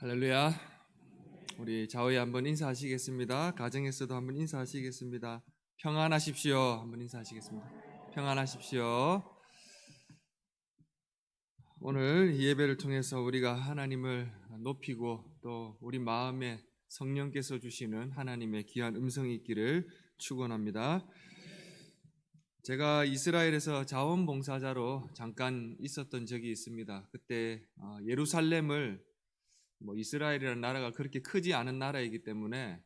할렐루야. 우리 좌우에 한번 인사하시겠습니다. 가정에서도 한번 인사하시겠습니다. 평안하십시오. 한번 인사하시겠습니다. 평안하십시오. 오늘 이 예배를 통해서 우리가 하나님을 높이고 또 우리 마음에 성령께서 주시는 하나님의 귀한 음성이 있기를 축원합니다. 제가 이스라엘에서 자원봉사자로 잠깐 있었던 적이 있습니다. 그때 예루살렘을 이스라엘이라는 나라가 그렇게 크지 않은 나라이기 때문에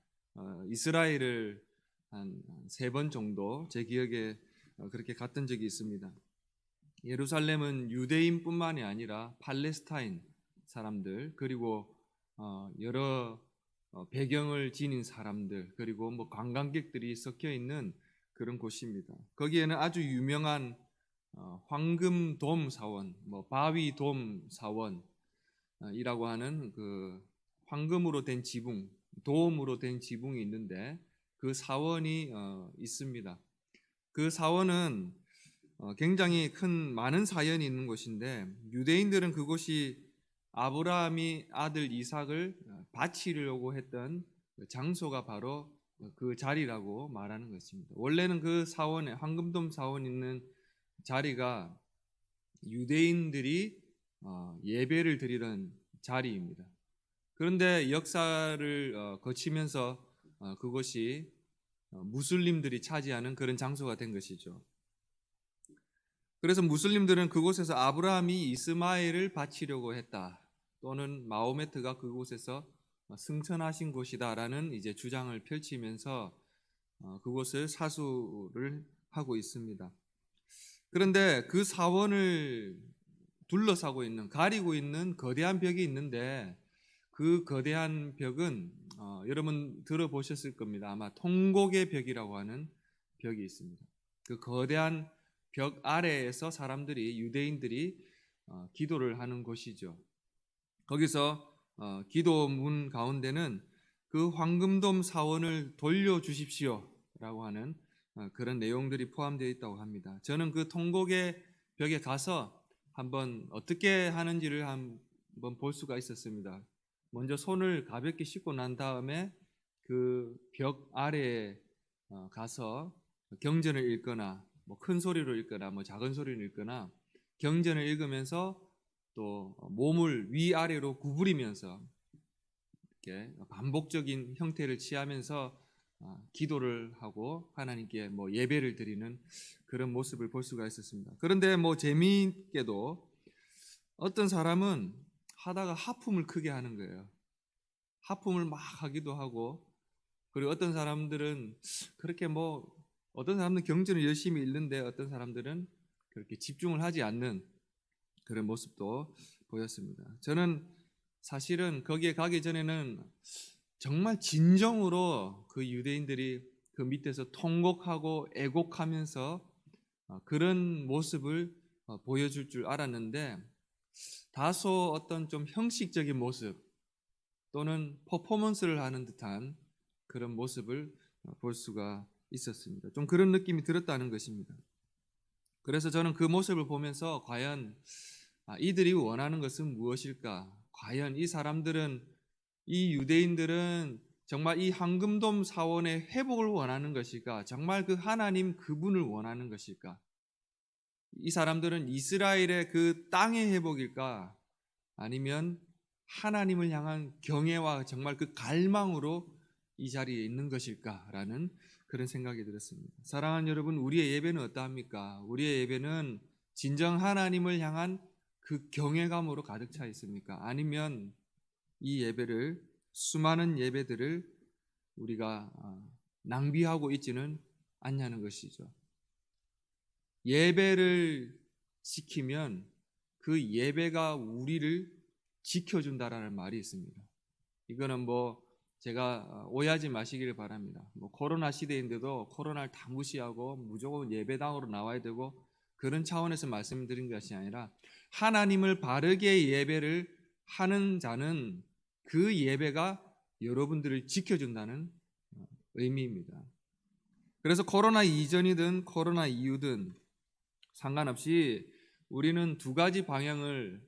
이스라엘을 한 3번 정도 제 기억에 그렇게 갔던 적이 있습니다. 예루살렘은 유대인뿐만이 아니라 팔레스타인 사람들 그리고 여러 배경을 지닌 사람들 그리고 관광객들이 섞여 있는 그런 곳입니다. 거기에는 아주 유명한 황금돔 사원, 바위돔 사원 이라고 하는 그 황금으로 된 지붕, 도움으로 된 지붕이 있는데 그 사원이 있습니다. 그 사원은 굉장히 많은 사연이 있는 곳인데 유대인들은 그곳이 아브라함이 아들 이삭을 바치려고 했던 장소가 바로 그 자리라고 말하는 것입니다. 원래는 그 사원에 황금돔 사원 있는 자리가 유대인들이 예배를 드리던 자리입니다. 그런데 역사를 거치면서 그것이 무슬림들이 차지하는 그런 장소가 된 것이죠. 그래서 무슬림들은 그곳에서 아브라함이 이스마엘을 바치려고 했다. 또는 마호메트가 그곳에서 승천하신 곳이다라는 이제 주장을 펼치면서 그곳을 사수를 하고 있습니다. 그런데 그 사원을 둘러싸고 있는 가리고 있는 거대한 벽이 있는데 그 거대한 벽은 여러분 들어보셨을 겁니다. 아마 통곡의 벽이라고 하는 벽이 있습니다. 그 거대한 벽 아래에서 사람들이 유대인들이 기도를 하는 곳이죠. 거기서 기도문 가운데는 그 황금돔 사원을 돌려주십시오라고 하는 그런 내용들이 포함되어 있다고 합니다. 저는 그 통곡의 벽에 가서 한번 어떻게 하는지를 한번 볼 수가 있었습니다. 먼저 손을 가볍게 씻고 난 다음에 그 벽 아래에 가서 경전을 읽거나 큰 소리로 읽거나 작은 소리로 읽거나 경전을 읽으면서 또 몸을 위아래로 구부리면서 이렇게 반복적인 형태를 취하면서 기도를 하고 하나님께 예배를 드리는 그런 모습을 볼 수가 있었습니다. 그런데 재미있게도 어떤 사람은 하다가 하품을 크게 하는 거예요. 하품을 막 하기도 하고, 그리고 어떤 사람들은 그렇게 어떤 사람들은 경전을 열심히 읽는데 어떤 사람들은 그렇게 집중을 하지 않는 그런 모습도 보였습니다. 저는 사실은 거기에 가기 전에는 정말 진정으로 그 유대인들이 그 밑에서 통곡하고 애곡하면서 그런 모습을 보여줄 줄 알았는데 다소 어떤 좀 형식적인 모습 또는 퍼포먼스를 하는 듯한 그런 모습을 볼 수가 있었습니다. 좀 그런 느낌이 들었다는 것입니다. 그래서 저는 그 모습을 보면서 과연 이들이 원하는 것은 무엇일까? 과연 이 사람들은, 이 유대인들은 정말 이 황금돔 사원의 회복을 원하는 것일까? 정말 그 하나님 그분을 원하는 것일까? 이 사람들은 이스라엘의 그 땅의 회복일까? 아니면 하나님을 향한 경외와 정말 그 갈망으로 이 자리에 있는 것일까라는 그런 생각이 들었습니다. 사랑하는 여러분, 우리의 예배는 어떠합니까? 우리의 예배는 진정 하나님을 향한 그 경외감으로 가득 차 있습니까? 아니면 이 예배를, 수많은 예배들을 우리가 낭비하고 있지는 않냐는 것이죠. 예배를 지키면 그 예배가 우리를 지켜준다라는 말이 있습니다. 이거는 제가 오해하지 마시기를 바랍니다. 코로나 시대인데도 코로나를 다 무시하고 무조건 예배당으로 나와야 되고 그런 차원에서 말씀드린 것이 아니라 하나님을 바르게 예배를 하는 자는 그 예배가 여러분들을 지켜준다는 의미입니다. 그래서 코로나 이전이든 코로나 이후든 상관없이 우리는 두 가지 방향을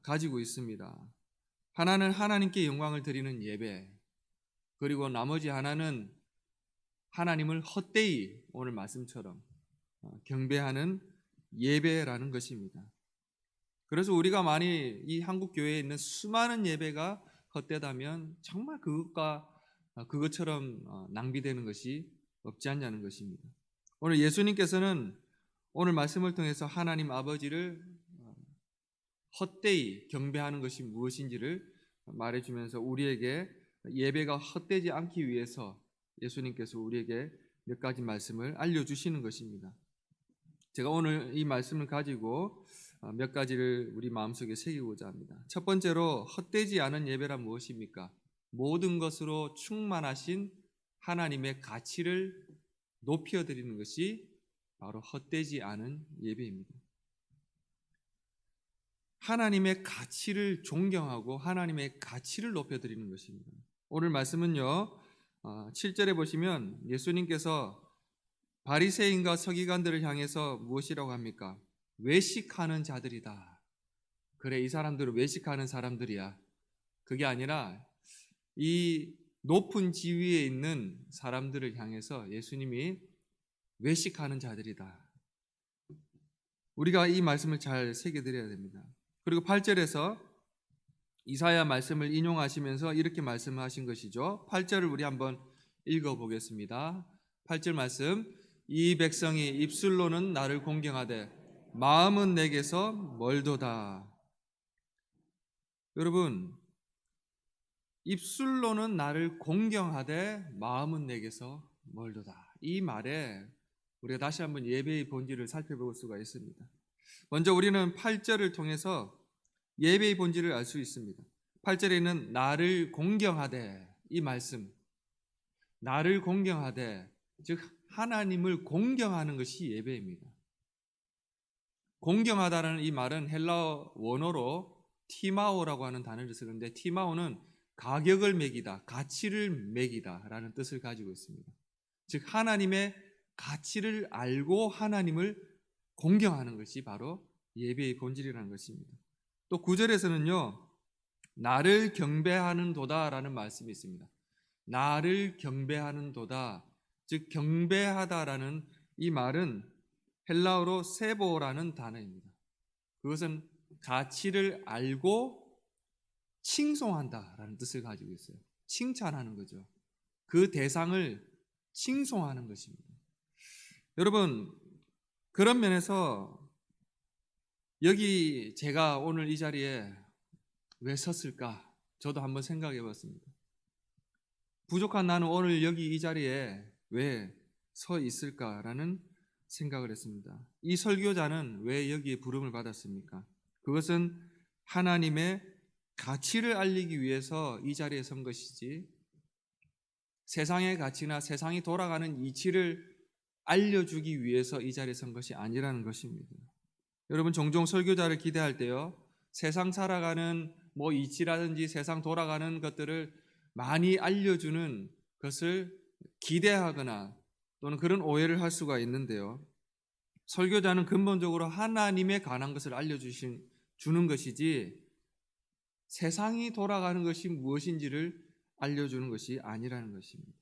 가지고 있습니다. 하나는 하나님께 영광을 드리는 예배, 그리고 나머지 하나는 하나님을 헛되이 오늘 말씀처럼 경배하는 예배라는 것입니다. 그래서 우리가 만일 이 한국 교회에 있는 수많은 예배가 헛되다면 정말 그것처럼 낭비되는 것이 없지 않냐는 것입니다. 오늘 예수님께서는 오늘 말씀을 통해서 하나님 아버지를 헛되이 경배하는 것이 무엇인지를 말해주면서 우리에게 예배가 헛되지 않기 위해서 예수님께서 우리에게 몇 가지 말씀을 알려주시는 것입니다. 제가 오늘 이 말씀을 가지고 몇 가지를 우리 마음속에 새기고자 합니다. 첫 번째로 헛되지 않은 예배란 무엇입니까? 모든 것으로 충만하신 하나님의 가치를 높여드리는 것이 바로 헛되지 않은 예배입니다. 하나님의 가치를 존경하고 하나님의 가치를 높여드리는 것입니다. 오늘 말씀은요, 7절에 보시면 예수님께서 바리새인과 서기관들을 향해서 무엇이라고 합니까? 외식하는 자들이다. 그래, 이 사람들은 외식하는 사람들이야. 그게 아니라 이 높은 지위에 있는 사람들을 향해서 예수님이 외식하는 자들이다. 우리가 이 말씀을 잘 새겨드려야 됩니다. 그리고 8절에서 이사야 말씀을 인용하시면서 이렇게 말씀하신 것이죠. 8절을 우리 한번 읽어보겠습니다. 8절 말씀, 이 백성이 입술로는 나를 공경하되 마음은 내게서 멀도다. 여러분, 입술로는 나를 공경하되 마음은 내게서 멀도다. 이 말에 우리가 다시 한번 예배의 본질을 살펴볼 수가 있습니다. 먼저 우리는 8절을 통해서 예배의 본질을 알 수 있습니다. 8절에는 나를 공경하되, 이 말씀, 나를 공경하되, 즉 하나님을 공경하는 것이 예배입니다. 공경하다라는 이 말은 헬라어 원어로 티마오라고 하는 단어를 쓰는데, 티마오는 가격을 매기다, 가치를 매기다라는 뜻을 가지고 있습니다. 즉 하나님의 가치를 알고 하나님을 공경하는 것이 바로 예배의 본질이라는 것입니다. 또 9절에서는요, 나를 경배하는 도다라는 말씀이 있습니다. 나를 경배하는 도다, 즉 경배하다라는 이 말은 헬라어로 세보라는 단어입니다. 그것은 가치를 알고 칭송한다라는 뜻을 가지고 있어요. 칭찬하는 거죠. 그 대상을 칭송하는 것입니다. 여러분, 그런 면에서 여기 제가 오늘 이 자리에 왜 섰을까? 저도 한번 생각해 봤습니다. 부족한 나는 오늘 여기 이 자리에 왜 서 있을까라는 생각을 했습니다. 이 설교자는 왜 여기에 부름을 받았습니까? 그것은 하나님의 가치를 알리기 위해서 이 자리에 선 것이지, 세상의 가치나 세상이 돌아가는 이치를 알려주기 위해서 이 자리에 선 것이 아니라는 것입니다. 여러분, 종종 설교자를 기대할 때요, 세상 살아가는 이치라든지 세상 돌아가는 것들을 많이 알려주는 것을 기대하거나 또는 그런 오해를 할 수가 있는데요, 설교자는 근본적으로 하나님에 관한 것을 주는 것이지 세상이 돌아가는 것이 무엇인지를 알려주는 것이 아니라는 것입니다.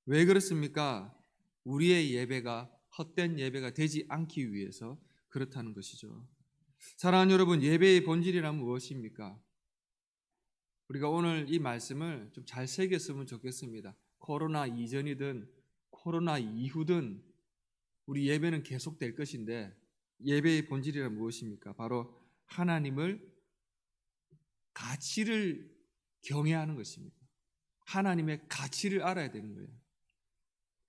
왜 그렇습니까? 우리의 예배가 헛된 예배가 되지 않기 위해서 그렇다는 것이죠. 사랑하는 여러분, 예배의 본질이란 무엇입니까? 우리가 오늘 이 말씀을 좀 잘 새겼으면 좋겠습니다. 코로나 이전이든 코로나 이후든 우리 예배는 계속될 것인데, 예배의 본질이란 무엇입니까? 바로 하나님을 가치를 경외하는 것입니다. 하나님의 가치를 알아야 되는 거예요.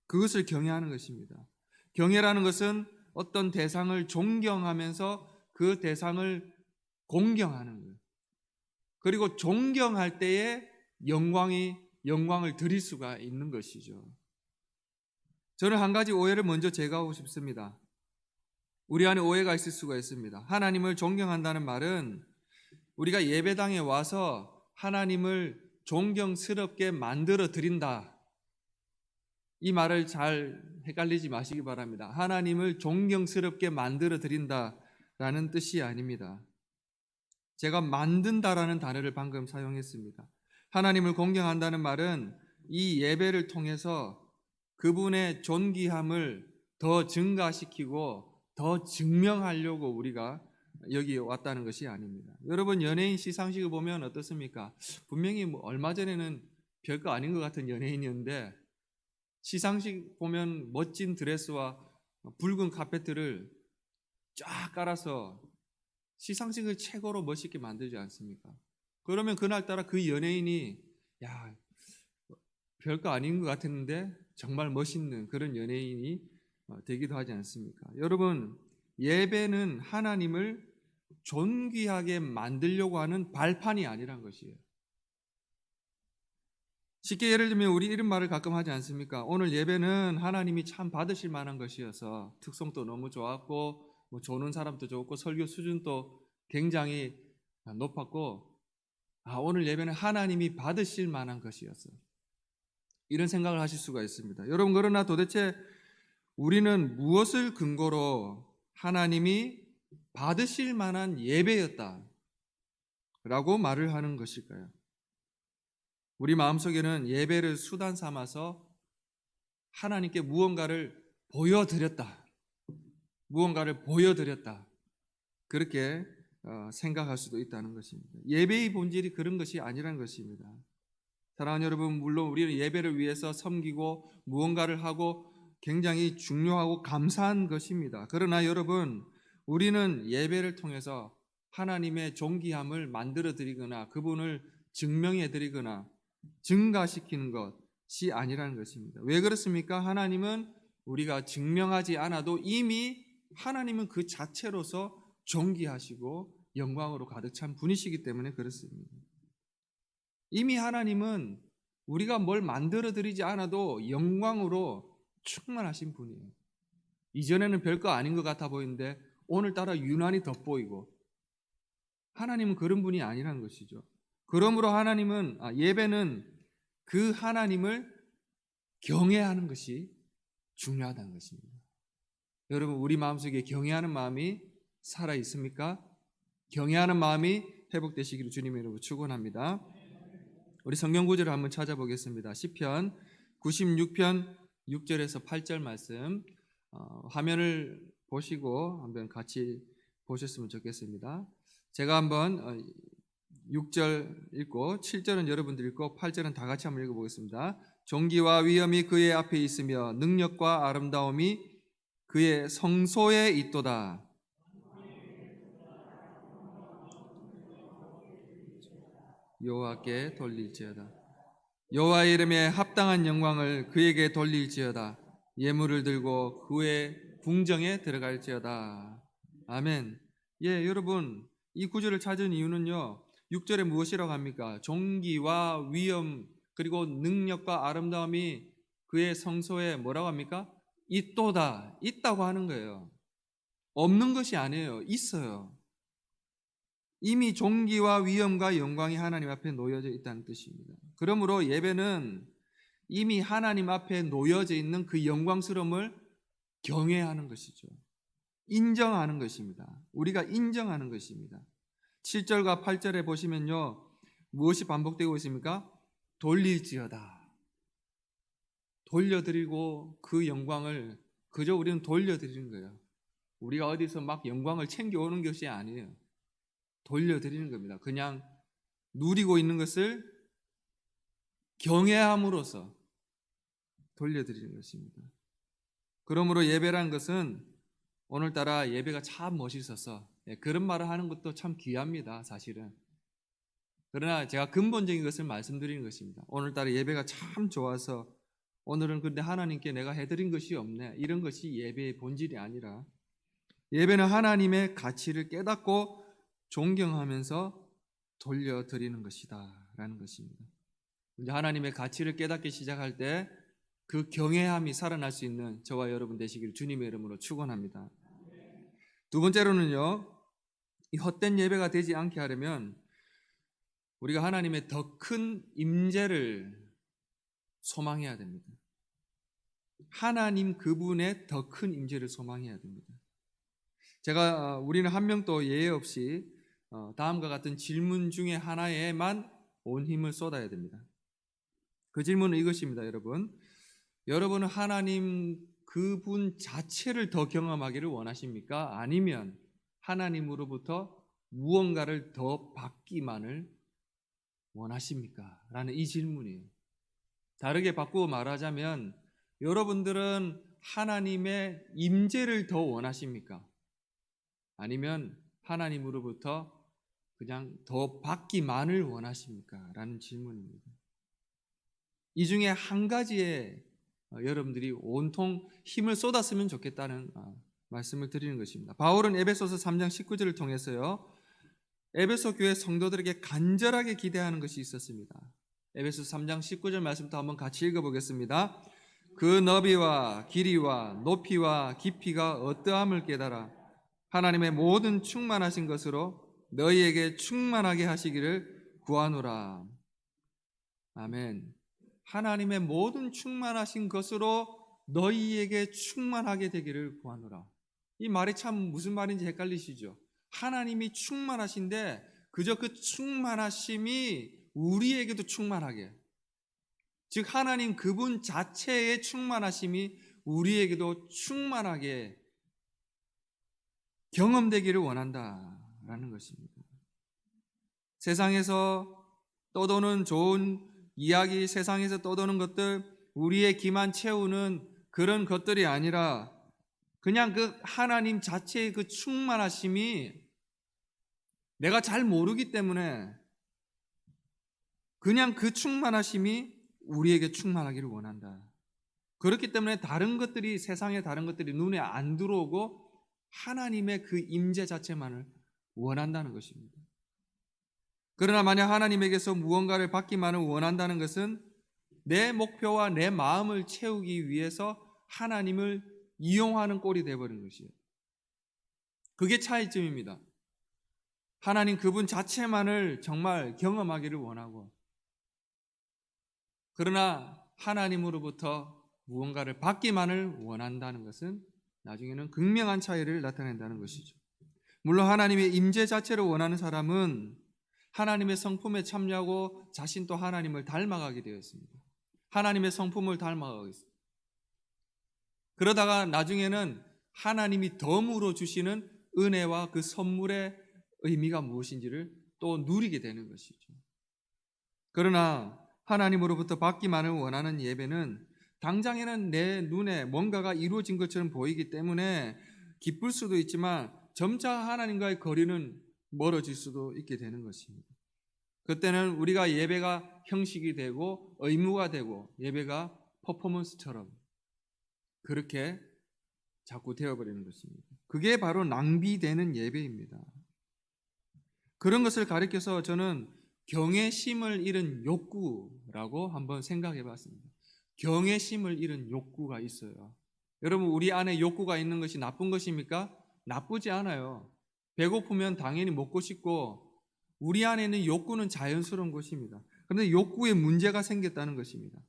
그것을 경외하는 것입니다. 경외라는 것은 어떤 대상을 존경하면서 그 대상을 공경하는 거예요. 그리고 존경할 때에 영광을 드릴 수가 있는 것이죠. 저는 한 가지 오해를 먼저 제거하고 싶습니다. 우리 안에 오해가 있을 수가 있습니다. 하나님을 존경한다는 말은 우리가 예배당에 와서 하나님을 존경스럽게 만들어 드린다, 이 말을 잘 헷갈리지 마시기 바랍니다. 하나님을 존경스럽게 만들어 드린다라는 뜻이 아닙니다. 제가 만든다라는 단어를 방금 사용했습니다. 하나님을 공경한다는 말은 이 예배를 통해서 그분의 존귀함을 더 증가시키고 더 증명하려고 우리가 여기 왔다는 것이 아닙니다. 여러분, 연예인 시상식을 보면 어떻습니까? 분명히 얼마 전에는 별거 아닌 것 같은 연예인이었는데 시상식 보면 멋진 드레스와 붉은 카페트를 쫙 깔아서 시상식을 최고로 멋있게 만들지 않습니까? 그러면 그날따라 그 연예인이 야, 별거 아닌 것 같았는데 정말 멋있는 그런 연예인이 되기도 하지 않습니까? 여러분, 예배는 하나님을 존귀하게 만들려고 하는 발판이 아니란 것이에요. 쉽게 예를 들면 우리 이런 말을 가끔 하지 않습니까? 오늘 예배는 하나님이 참 받으실 만한 것이어서 특성도 너무 좋았고 조는 사람도 좋고 설교 수준도 굉장히 높았고 오늘 예배는 하나님이 받으실 만한 것이었어. 이런 생각을 하실 수가 있습니다. 여러분, 그러나 도대체 우리는 무엇을 근거로 하나님이 받으실 만한 예배였다 라고 말을 하는 것일까요? 우리 마음속에는 예배를 수단 삼아서 하나님께 무언가를 보여드렸다, 그렇게 생각할 수도 있다는 것입니다. 예배의 본질이 그런 것이 아니라는 것입니다. 사랑하는 여러분, 물론 우리는 예배를 위해서 섬기고 무언가를 하고 굉장히 중요하고 감사한 것입니다. 그러나 여러분, 우리는 예배를 통해서 하나님의 존귀함을 만들어 드리거나 그분을 증명해 드리거나 증가시키는 것이 아니라는 것입니다. 왜 그렇습니까? 하나님은 우리가 증명하지 않아도 이미 하나님은 그 자체로서 존귀하시고 영광으로 가득 찬 분이시기 때문에 그렇습니다. 이미 하나님은 우리가 뭘 만들어 드리지 않아도 영광으로 충만하신 분이에요. 이전에는 별거 아닌 것 같아 보이는데 오늘따라 유난히 돋보이고, 하나님은 그런 분이 아니라는 것이죠. 그러므로 하나님은 예배는 그 하나님을 경외하는 것이 중요하다는 것입니다. 여러분, 우리 마음속에 경외하는 마음이 살아 있습니까? 경외하는 마음이 회복되시기를 주님의 이름으로 축원합니다. 우리 성경 구절을 한번 찾아보겠습니다. 시편 96편 6절에서 8절 말씀, 화면을 보시고 한번 같이 보셨으면 좋겠습니다. 제가 한번 6절 읽고 7절은 여러분들 읽고 8절은 다 같이 한번 읽어보겠습니다. 존귀와 위엄이 그의 앞에 있으며 능력과 아름다움이 그의 성소에 있도다. 여호와께 돌릴지어다. 여호와의 이름에 합당한 영광을 그에게 돌릴지어다. 예물을 들고 그의 궁정에 들어갈지어다. 아멘. 예, 여러분, 이 구절을 찾은 이유는요, 6절에 무엇이라고 합니까? 존귀와 위엄 그리고 능력과 아름다움이 그의 성소에 뭐라고 합니까? 있도다, 있다고 하는 거예요. 없는 것이 아니에요. 있어요. 이미 존귀와 위엄과 영광이 하나님 앞에 놓여져 있다는 뜻입니다. 그러므로 예배는 이미 하나님 앞에 놓여져 있는 그 영광스러움을 경외하는 것이죠. 인정하는 것입니다. 우리가 인정하는 것입니다. 7절과 8절에 보시면요, 무엇이 반복되고 있습니까? 돌릴지어다. 돌려드리고 그 영광을 그저 우리는 돌려드리는 거예요. 우리가 어디서 막 영광을 챙겨오는 것이 아니에요. 돌려드리는 겁니다. 그냥 누리고 있는 것을 경외함으로써 돌려드리는 것입니다. 그러므로 예배란 것은 오늘따라 예배가 참 멋있어서 그런 말을 하는 것도 참 귀합니다, 사실은. 그러나 제가 근본적인 것을 말씀드리는 것입니다. 오늘따라 예배가 참 좋아서 오늘은 근데 하나님께 내가 해드린 것이 없네, 이런 것이 예배의 본질이 아니라 예배는 하나님의 가치를 깨닫고 존경하면서 돌려드리는 것이다 라는 것입니다. 이제 하나님의 가치를 깨닫기 시작할 때 그 경외함이 살아날 수 있는 저와 여러분 되시길 주님의 이름으로 축원합니다. 두 번째로는요, 이 헛된 예배가 되지 않게 하려면 우리가 하나님의 더 큰 임재를 소망해야 됩니다. 하나님 그분의 더 큰 임재를 소망해야 됩니다. 우리는 한 명도 예외 없이 다음과 같은 질문 중에 하나에만 온 힘을 쏟아야 됩니다. 그 질문은 이것입니다, 여러분. 여러분은 하나님 그분 자체를 더 경험하기를 원하십니까? 아니면 하나님으로부터 무언가를 더 받기만을 원하십니까? 라는 이 질문이에요. 다르게 바꾸어 말하자면 여러분들은 하나님의 임재를 더 원하십니까? 아니면 하나님으로부터 그냥 더 받기만을 원하십니까? 라는 질문입니다. 이 중에 한 가지에 여러분들이 온통 힘을 쏟았으면 좋겠다는 말씀을 드리는 것입니다. 바울은 에베소서 3장 19절을 통해서요, 에베소 교회 성도들에게 간절하게 기대하는 것이 있었습니다. 에베소 3장 19절 말씀부터 한번 같이 읽어보겠습니다. 그 너비와 길이와 높이와 깊이가 어떠함을 깨달아 하나님의 모든 충만하신 것으로 너희에게 충만하게 하시기를 구하노라. 아멘. 하나님의 모든 충만하신 것으로 너희에게 충만하게 되기를 구하노라. 이 말이 참 무슨 말인지 헷갈리시죠? 하나님이 충만하신데 그저 그 충만하심이 우리에게도 충만하게, 즉 하나님 그분 자체의 충만하심이 우리에게도 충만하게 경험되기를 원한다라는 것입니다. 세상에서 떠도는 좋은 이야기, 세상에서 떠도는 것들, 우리의 기만 채우는 그런 것들이 아니라 그냥 그 하나님 자체의 그 충만하심이 내가 잘 모르기 때문에 그냥 그 충만하심이 우리에게 충만하기를 원한다. 그렇기 때문에 다른 것들이, 세상의 다른 것들이 눈에 안 들어오고 하나님의 그 임재 자체만을 원한다는 것입니다. 그러나 만약 하나님에게서 무언가를 받기만을 원한다는 것은 내 목표와 내 마음을 채우기 위해서 하나님을 이용하는 꼴이 되어버린 것이에요. 그게 차이점입니다. 하나님 그분 자체만을 정말 경험하기를 원하고, 그러나 하나님으로부터 무언가를 받기만을 원한다는 것은 나중에는 극명한 차이를 나타낸다는 것이죠. 물론 하나님의 임재 자체를 원하는 사람은 하나님의 성품에 참여하고 자신도 하나님을 닮아가게 되어 있습니다. 하나님의 성품을 닮아가고 있습니다. 그러다가 나중에는 하나님이 덤으로 주시는 은혜와 그 선물의 의미가 무엇인지를 또 누리게 되는 것이죠. 그러나 하나님으로부터 받기만을 원하는 예배는 당장에는 내 눈에 뭔가가 이루어진 것처럼 보이기 때문에 기쁠 수도 있지만 점차 하나님과의 거리는 멀어질 수도 있게 되는 것입니다. 그때는 우리가 예배가 형식이 되고 의무가 되고 예배가 퍼포먼스처럼 그렇게 자꾸 되어버리는 것입니다. 그게 바로 낭비되는 예배입니다. 그런 것을 가리켜서 저는 경외심을 잃은 욕구라고 한번 생각해 봤습니다. 경외심을 잃은 욕구가 있어요. 여러분, 우리 안에 욕구가 있는 것이 나쁜 것입니까? 나쁘지 않아요. 배고프면 당연히 먹고 싶고 우리 안에 있는 욕구는 자연스러운 것입니다. 그런데 욕구에 문제가 생겼다는 것입니다.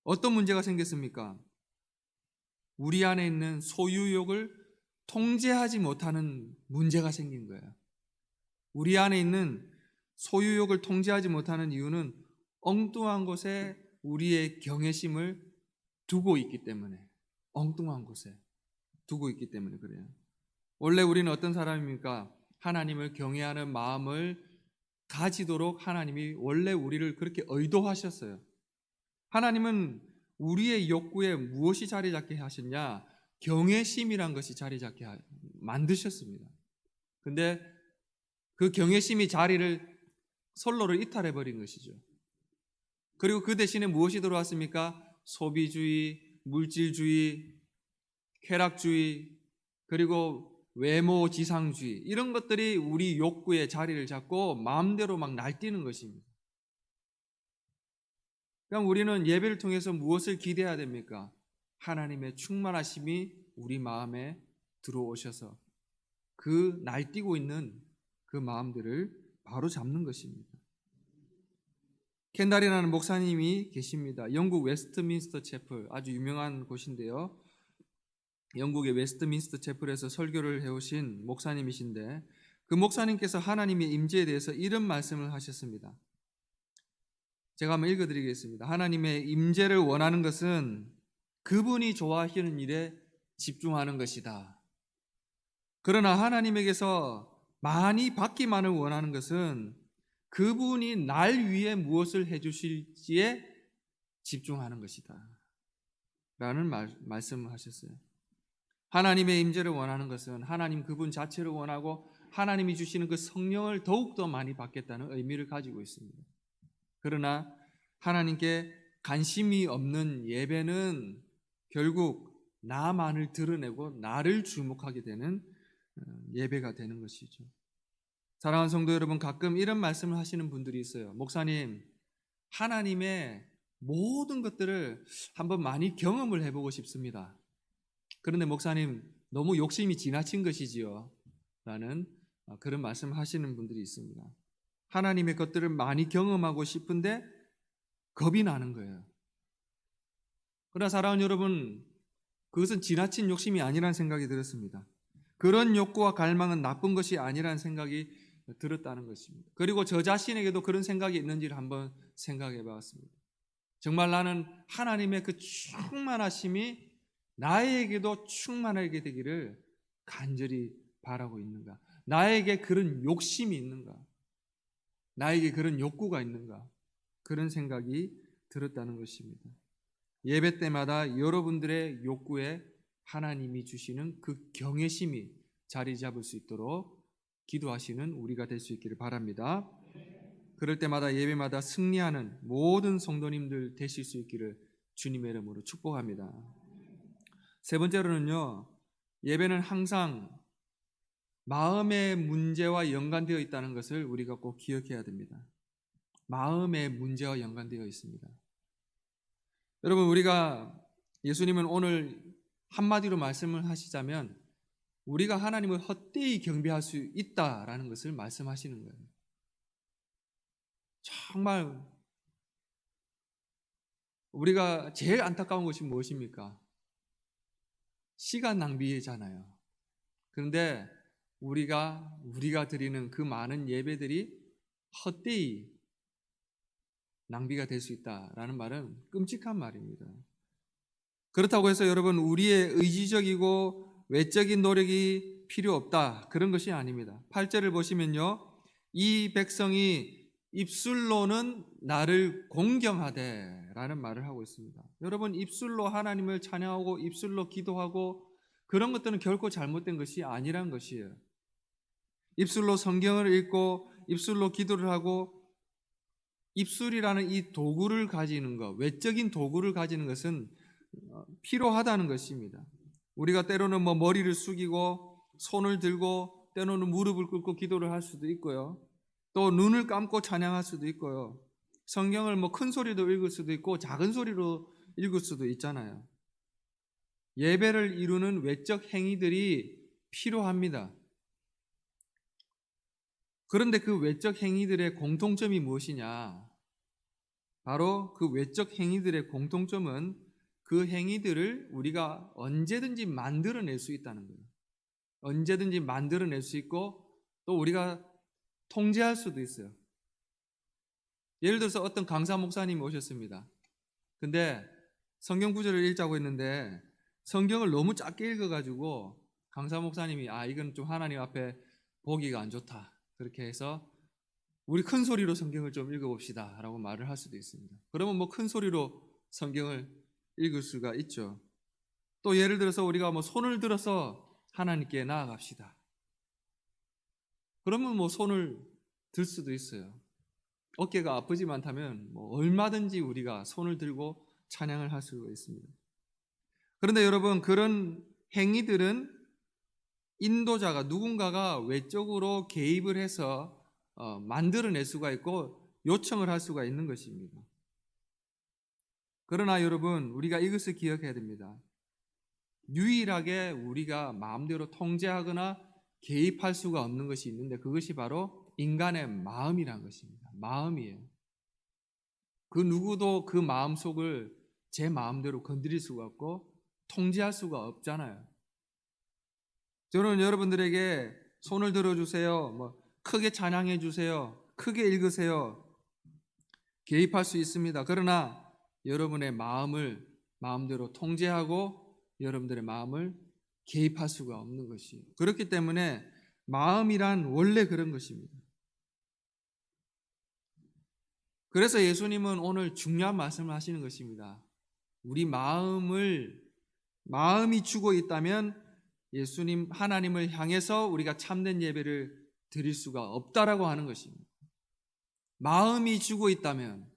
어떤 문제가 생겼습니까? 우리 안에 있는 소유욕을 통제하지 못하는 문제가 생긴 거예요. 우리 안에 있는 소유욕을 통제하지 못하는 이유는 엉뚱한 곳에 우리의 경외심을 두고 있기 때문에, 엉뚱한 곳에 두고 있기 때문에 그래요. 원래 우리는 어떤 사람입니까? 하나님을 경외하는 마음을 가지도록 하나님이 원래 우리를 그렇게 의도하셨어요. 하나님은 우리의 욕구에 무엇이 자리 잡게 하셨냐? 경외심이란 것이 자리 잡게 만드셨습니다. 근데 그 경외심이 자리를 선로를 이탈해 버린 것이죠. 그리고 그 대신에 무엇이 들어왔습니까? 소비주의, 물질주의, 쾌락주의, 그리고 외모 지상주의, 이런 것들이 우리 욕구의 자리를 잡고 마음대로 막 날뛰는 것입니다. 그럼 우리는 예배를 통해서 무엇을 기대해야 됩니까? 하나님의 충만하심이 우리 마음에 들어오셔서 그 날뛰고 있는 그 마음들을 바로 잡는 것입니다. 켄달이라는 목사님이 계십니다. 영국 웨스트민스터 채플, 아주 유명한 곳인데요. 영국의 웨스트민스터 채플에서 설교를 해오신 목사님이신데 그 목사님께서 하나님의 임재에 대해서 이런 말씀을 하셨습니다. 제가 한번 읽어드리겠습니다. 하나님의 임재를 원하는 것은 그분이 좋아하시는 일에 집중하는 것이다. 그러나 하나님에게서 많이 받기만을 원하는 것은 그분이 날 위해 무엇을 해주실지에 집중하는 것이다. 라는 말씀을 하셨어요. 하나님의 임재를 원하는 것은 하나님 그분 자체를 원하고 하나님이 주시는 그 성령을 더욱더 많이 받겠다는 의미를 가지고 있습니다. 그러나 하나님께 관심이 없는 예배는 결국 나만을 드러내고 나를 주목하게 되는 예배가 되는 것이죠. 사랑하는 성도 여러분, 가끔 이런 말씀을 하시는 분들이 있어요. 목사님, 하나님의 모든 것들을 한번 많이 경험을 해보고 싶습니다. 그런데 목사님, 너무 욕심이 지나친 것이지요 라는 그런 말씀을 하시는 분들이 있습니다. 하나님의 것들을 많이 경험하고 싶은데 겁이 나는 거예요. 그러나 사랑하는 여러분, 그것은 지나친 욕심이 아니라는 생각이 들었습니다. 그런 욕구와 갈망은 나쁜 것이 아니라는 생각이 들었다는 것입니다. 그리고 저 자신에게도 그런 생각이 있는지를 한번 생각해 봤습니다. 정말 나는 하나님의 그 충만하심이 나에게도 충만하게 되기를 간절히 바라고 있는가? 나에게 그런 욕심이 있는가? 나에게 그런 욕구가 있는가? 그런 생각이 들었다는 것입니다. 예배 때마다 여러분들의 욕구에 하나님이 주시는 그 경외심이 자리 잡을 수 있도록 기도하시는 우리가 될 수 있기를 바랍니다. 그럴 때마다 예배마다 승리하는 모든 성도님들 되실 수 있기를 주님의 이름으로 축복합니다. 세 번째로는요, 예배는 항상 마음의 문제와 연관되어 있다는 것을 우리가 꼭 기억해야 됩니다. 마음의 문제와 연관되어 있습니다. 여러분, 우리가 예수님은 오늘 한마디로 말씀을 하시자면 우리가 하나님을 헛되이 경배할 수 있다라는 것을 말씀하시는 거예요. 정말 우리가 제일 안타까운 것이 무엇입니까? 시간 낭비잖아요. 그런데 우리가 드리는 그 많은 예배들이 헛되이 낭비가 될 수 있다라는 말은 끔찍한 말입니다. 그렇다고 해서 여러분, 우리의 의지적이고 외적인 노력이 필요 없다, 그런 것이 아닙니다. 8절을 보시면요, 이 백성이 입술로는 나를 공경하되 라는 말을 하고 있습니다. 여러분, 입술로 하나님을 찬양하고 입술로 기도하고 그런 것들은 결코 잘못된 것이 아니란 것이에요. 입술로 성경을 읽고 입술로 기도를 하고 입술이라는 이 도구를 가지는 것, 외적인 도구를 가지는 것은 필요하다는 것입니다. 우리가 때로는 머리를 숙이고 손을 들고 때로는 무릎을 꿇고 기도를 할 수도 있고요. 또 눈을 감고 찬양할 수도 있고요. 성경을 큰 소리로 읽을 수도 있고 작은 소리로 읽을 수도 있잖아요. 예배를 이루는 외적 행위들이 필요합니다. 그런데 그 외적 행위들의 공통점이 무엇이냐? 바로 그 외적 행위들의 공통점은 그 행위들을 우리가 언제든지 만들어낼 수 있다는 거예요. 언제든지 만들어낼 수 있고 또 우리가 통제할 수도 있어요. 예를 들어서 어떤 강사 목사님이 오셨습니다. 근데 성경 구절을 읽자고 했는데 성경을 너무 짧게 읽어가지고 강사 목사님이 이건 좀 하나님 앞에 보기가 안 좋다, 그렇게 해서 우리 큰 소리로 성경을 좀 읽어봅시다 라고 말을 할 수도 있습니다. 그러면 큰 소리로 성경을 읽을 수가 있죠. 또 예를 들어서 우리가 손을 들어서 하나님께 나아갑시다. 그러면 손을 들 수도 있어요. 어깨가 아프지만 타면 얼마든지 우리가 손을 들고 찬양을 할 수가 있습니다. 그런데 여러분, 그런 행위들은 인도자가 누군가가 외적으로 개입을 해서 만들어낼 수가 있고 요청을 할 수가 있는 것입니다. 그러나 여러분, 우리가 이것을 기억해야 됩니다. 유일하게 우리가 마음대로 통제하거나 개입할 수가 없는 것이 있는데 그것이 바로 인간의 마음이란 것입니다. 마음이에요. 그 누구도 그 마음속을 제 마음대로 건드릴 수가 없고 통제할 수가 없잖아요. 저는 여러분들에게 손을 들어주세요. 뭐 크게 찬양해 주세요. 크게 읽으세요. 개입할 수 있습니다. 그러나 여러분의 마음을 마음대로 통제하고 여러분들의 마음을 개입할 수가 없는 것이에요. 그렇기 때문에 마음이란 원래 그런 것입니다. 그래서 예수님은 오늘 중요한 말씀을 하시는 것입니다. 우리 마음이 죽어 있다면 예수님 하나님을 향해서 우리가 참된 예배를 드릴 수가 없다라고 하는 것입니다. 마음이 죽어 있다면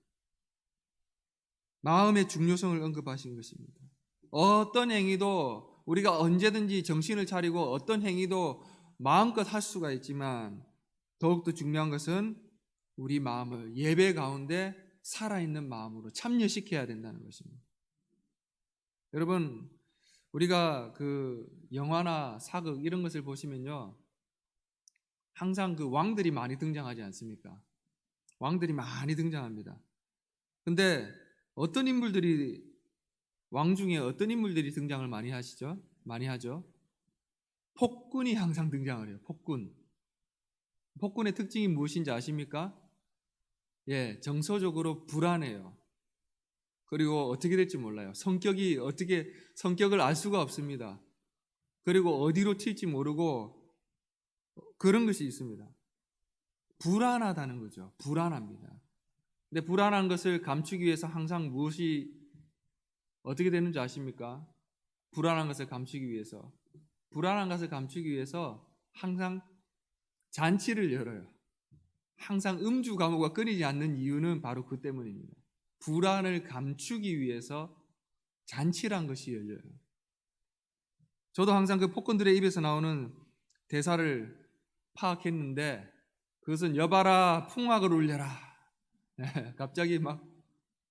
마음의 중요성을 언급하신 것입니다. 어떤 행위도 우리가 언제든지 정신을 차리고 어떤 행위도 마음껏 할 수가 있지만 더욱더 중요한 것은 우리 마음을 예배 가운데 살아있는 마음으로 참여시켜야 된다는 것입니다. 여러분, 우리가 그 영화나 사극 이런 것을 보시면요, 항상 그 왕들이 많이 등장하지 않습니까? 왕들이 많이 등장합니다. 근데 왕 중에 어떤 인물들이 등장을 많이 하시죠? 많이 하죠? 폭군이 항상 등장을 해요. 폭군. 폭군의 특징이 무엇인지 아십니까? 예, 정서적으로 불안해요. 그리고 어떻게 될지 몰라요. 성격을 알 수가 없습니다. 그리고 어디로 튈지 모르고 그런 것이 있습니다. 불안하다는 거죠. 불안합니다. 근데 불안한 것을 감추기 위해서 항상 무엇이 어떻게 되는지 아십니까? 불안한 것을 감추기 위해서 항상 잔치를 열어요. 항상 음주 가무가 끊이지 않는 이유는 바로 그 때문입니다. 불안을 감추기 위해서 잔치란 것이 열려요. 저도 항상 그 폭군들의 입에서 나오는 대사를 파악했는데 그것은 여봐라 풍악을 울려라. 갑자기 막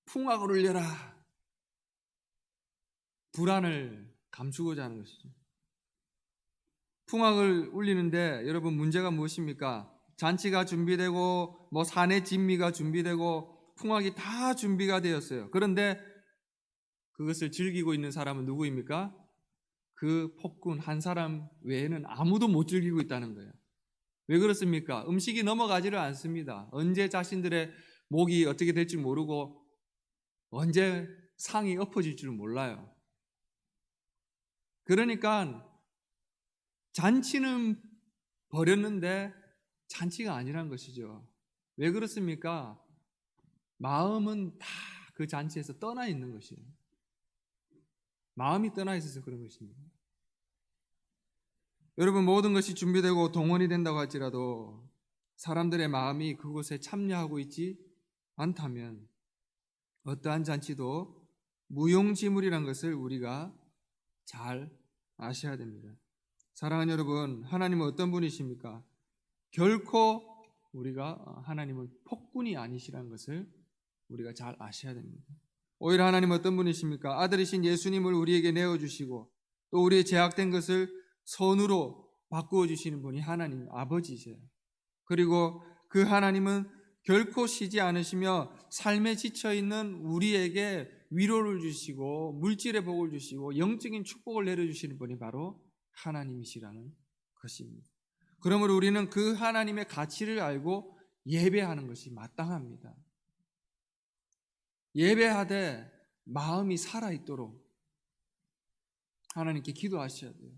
풍악을 울려라. 불안을 감추고자 하는 것이죠. 풍악을 울리는데 여러분 문제가 무엇입니까? 잔치가 준비되고 뭐 산의 진미가 준비되고 풍악이 다 준비가 되었어요. 그런데 그것을 즐기고 있는 사람은 누구입니까? 그 폭군 한 사람 외에는 아무도 못 즐기고 있다는 거예요. 왜 그렇습니까? 음식이 넘어가지를 않습니다. 언제 자신들의 목이 어떻게 될지 모르고 언제 상이 엎어질 줄 몰라요. 그러니까 잔치는 버렸는데 잔치가 아니란 것이죠. 왜 그렇습니까? 마음은 다 그 잔치에서 떠나 있는 것이에요. 마음이 떠나 있어서 그런 것입니다. 여러분 모든 것이 준비되고 동원이 된다고 할지라도 사람들의 마음이 그곳에 참여하고 있지 않다면 어떠한 잔치도 무용지물이란 것을 우리가 잘 아셔야 됩니다. 사랑하는 여러분, 하나님은 어떤 분이십니까? 결코 우리가 하나님은 폭군이 아니시라는 것을 우리가 잘 아셔야 됩니다. 오히려 하나님은 어떤 분이십니까? 아들이신 예수님을 우리에게 내어주시고 또 우리의 죄악된 것을 선으로 바꾸어 주시는 분이 하나님 아버지세요. 그리고 그 하나님은 결코 쉬지 않으시며 삶에 지쳐있는 우리에게 위로를 주시고 물질의 복을 주시고 영적인 축복을 내려주시는 분이 바로 하나님이시라는 것입니다. 그러므로 우리는 그 하나님의 가치를 알고 예배하는 것이 마땅합니다. 예배하되 마음이 살아있도록 하나님께 기도하셔야 돼요.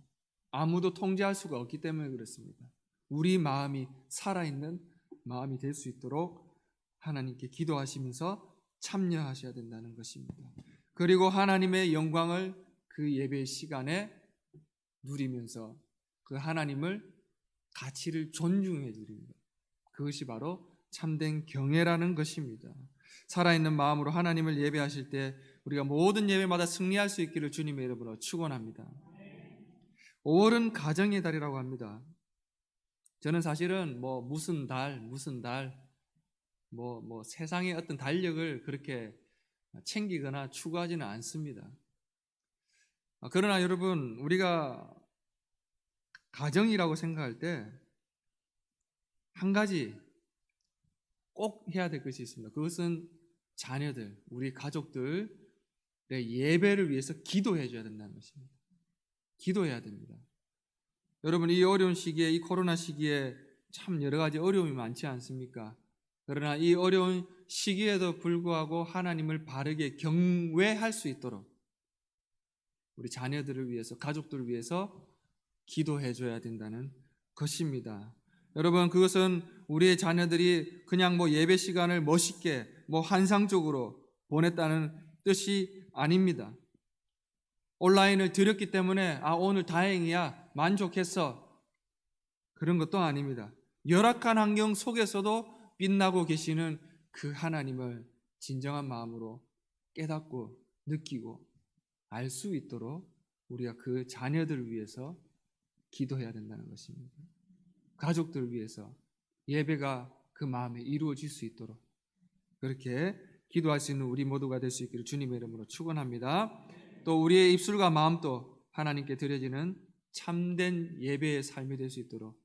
아무도 통제할 수가 없기 때문에 그렇습니다. 우리 마음이 살아있는 마음이 될 수 있도록 하나님께 기도하시면서 참여하셔야 된다는 것입니다. 그리고 하나님의 영광을 그 예배 시간에 누리면서 그 하나님을 가치를 존중해 드립니다. 그것이 바로 참된 경외라는 것입니다. 살아있는 마음으로 하나님을 예배하실 때 우리가 모든 예배마다 승리할 수 있기를 주님의 이름으로 축원합니다. 5월은 가정의 달이라고 합니다. 저는 사실은 무슨 달, 세상의 어떤 달력을 그렇게 챙기거나 추구하지는 않습니다. 그러나 여러분, 우리가 가정이라고 생각할 때 한 가지 꼭 해야 될 것이 있습니다. 그것은 자녀들, 우리 가족들의 예배를 위해서 기도해 줘야 된다는 것입니다. 기도해야 됩니다. 여러분, 이 어려운 시기에, 이 코로나 시기에 참 여러 가지 어려움이 많지 않습니까? 그러나 이 어려운 시기에도 불구하고 하나님을 바르게 경외할 수 있도록 우리 자녀들을 위해서, 가족들을 위해서 기도해 줘야 된다는 것입니다. 여러분, 그것은 우리의 자녀들이 그냥 예배 시간을 멋있게 환상적으로 보냈다는 뜻이 아닙니다. 온라인을 드렸기 때문에 오늘 다행이야, 만족했어, 그런 것도 아닙니다. 열악한 환경 속에서도 빛나고 계시는 그 하나님을 진정한 마음으로 깨닫고 느끼고 알 수 있도록 우리가 그 자녀들을 위해서 기도해야 된다는 것입니다. 가족들을 위해서 예배가 그 마음에 이루어질 수 있도록 그렇게 기도할 수 있는 우리 모두가 될 수 있기를 주님의 이름으로 축원합니다. 또 우리의 입술과 마음도 하나님께 드려지는 참된 예배의 삶이 될 수 있도록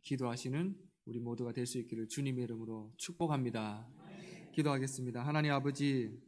기도하시는 우리 모두가 될 수 있기를 주님의 이름으로 축복합니다. 기도하겠습니다. 하나님 아버지,